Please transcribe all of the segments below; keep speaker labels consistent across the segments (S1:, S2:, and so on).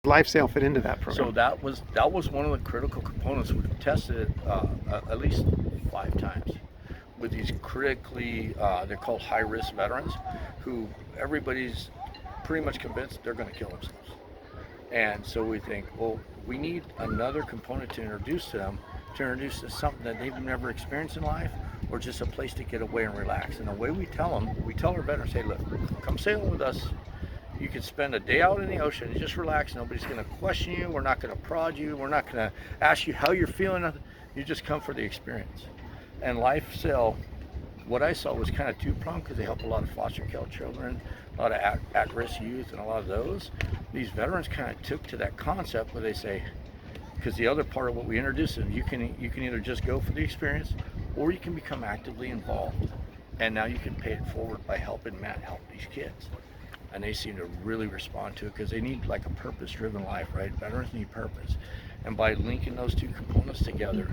S1: LifeSail fit into that program?
S2: So that was one of the critical components. We've tested it at least 5 times with these critically, they're called high-risk veterans, who everybody's pretty much convinced they're going to kill themselves. And so we think, well, we need another component to introduce to them, to introduce to something that they've never experienced in life, or just a place to get away and relax. And the way we tell them, we tell our veterans, hey, look, come sailing with us. You can spend a day out in the ocean and just relax. Nobody's going to question you. We're not going to prod you. We're not going to ask you how you're feeling. You just come for the experience. And LifeSail, what I saw was kind of two-pronged, because they help a lot of foster care children, a lot of at-risk youth, and a lot of those. These veterans kind of took to that concept where they say, because the other part of what we introduced them, you can either just go for the experience, or you can become actively involved. And now you can pay it forward by helping Matt help these kids. And they seem to really respond to it, because they need like a purpose-driven life, right? Veterans need purpose. And by linking those two components together,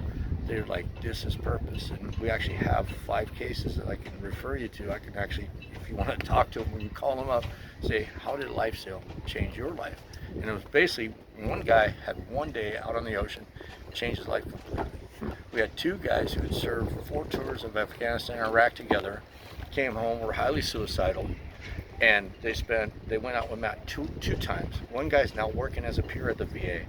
S2: they're like, this is purpose. And we actually have 5 cases that I can refer you to. I can actually, if you want to talk to them, we can call them up, say, how did LifeSail change your life? And it was basically, one guy had one day out on the ocean, changed his life completely. We had 2 guys who had served 4 tours of Afghanistan and Iraq together, came home, were highly suicidal, and they went out with Matt two times. One guy's now working as a peer at the VA,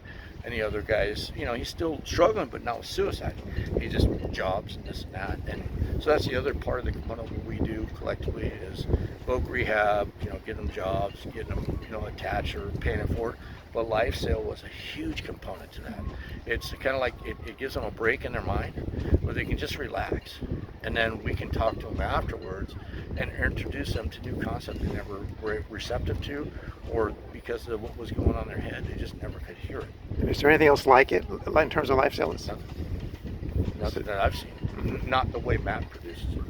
S2: and the other guy's, he's still struggling, but not with suicide. He just jobs and this and that. And so that's the other part of the component what we do collectively is voc rehab, getting them jobs, getting them, attached or paying it forward. But LifeSail was a huge component to that. It's kind of like it gives them a break in their mind where they can just relax. And then we can talk to them afterwards and introduce them to new concepts they never were receptive to, or because of what was going on in their head, they just never could hear it.
S1: And is there anything else like it in terms of LifeSail?
S2: Nothing that I've seen. Not the way Matt produces it,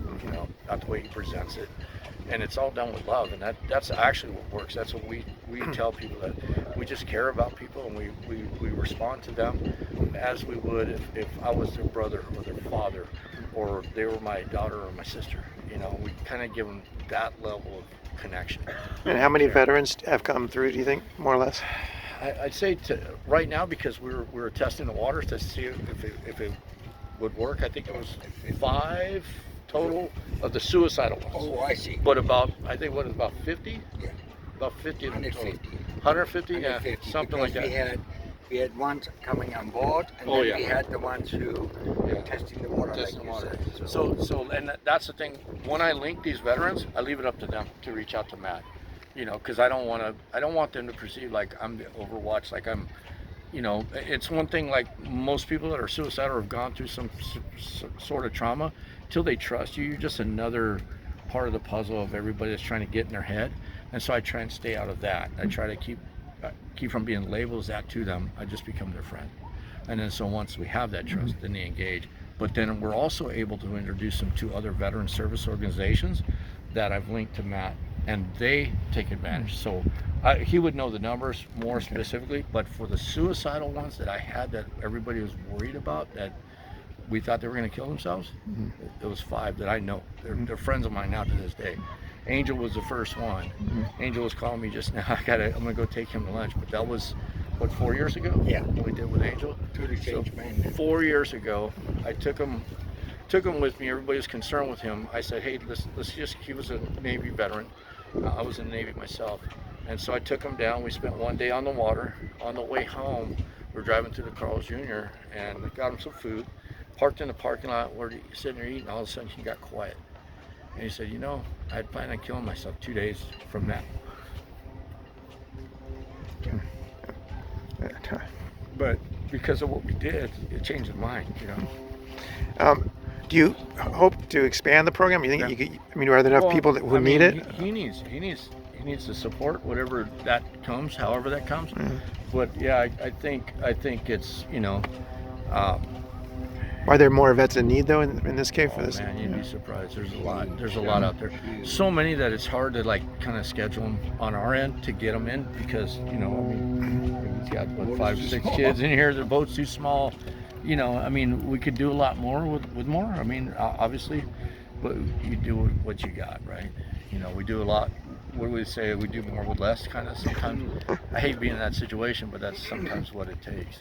S2: not the way he presents it. And it's all done with love, and that's actually what works. That's what we tell people, that we just care about people, and we respond to them as we would if I was their brother or their father, or they were my daughter or my sister. We kind of give them that level of connection.
S1: And how many veterans have come through, do you think, more or less?
S2: I'd say right now, because we were testing the waters to see if it would work. I think it was 5 total of the suicidal ones.
S3: Oh, I see.
S2: But about 50?
S3: Yeah.
S2: About 50 of them total.
S3: 150.
S2: 150? Yeah, something like that.
S3: We had ones coming on board, and
S2: Oh,
S3: then
S2: yeah.
S3: we had the ones who were testing the water,
S2: Testing the
S3: like you
S2: water.
S3: said.
S2: So and that's the thing. When I link these veterans, I leave it up to them to reach out to Matt. Because I don't want them to perceive like I'm the Overwatch, like I'm. It's one thing, like most people that are suicidal or have gone through some sort of trauma, till they trust you, you're just another part of the puzzle of everybody that's trying to get in their head. And so I try and stay out of that. I try to keep from being labeled as that to them. I just become their friend. And then so once we have that trust, then they engage. But then we're also able to introduce them to other veteran service organizations that I've linked to Matt, and they take advantage. So he would know the numbers more specifically, but for the suicidal ones that I had that everybody was worried about, that we thought they were going to kill themselves, it was 5 that I know. They're friends of mine now to this day. Angel was the first one. Angel was calling me just now. I'm going to go take him to lunch. But that was, 4 years ago?
S3: Yeah.
S2: We did with Angel.
S3: Totally changed, man.
S2: 4 years ago, I took him with me. Everybody was concerned with him. I said, hey, let's just, he was a Navy veteran. I was in the Navy myself. And so I took him down. We spent one day on the water. On the way home, we're driving through the Carl's Jr. and I got him some food. Parked in the parking lot where he's sitting there eating. All of a sudden, he got quiet. And he said, I had planned on killing myself 2 days from now. But because of what we did, it changed his mind,
S1: Do you hope to expand the program? You think you could, are there enough people that would need it?
S2: He needs the support, whatever that comes, however that comes. But yeah, I think it's,
S1: Are there more vets in need though in this case?
S2: Oh man, you'd be surprised. There's a lot out there. So many that it's hard to kind of schedule them on our end to get them in, because he's got 5 or 6 kids in here. The boat's too small. We could do a lot more with more. Obviously, but you do what you got, right? We do a lot what do we say? We do more with less, kind of sometimes. I hate being in that situation, but that's sometimes what it takes.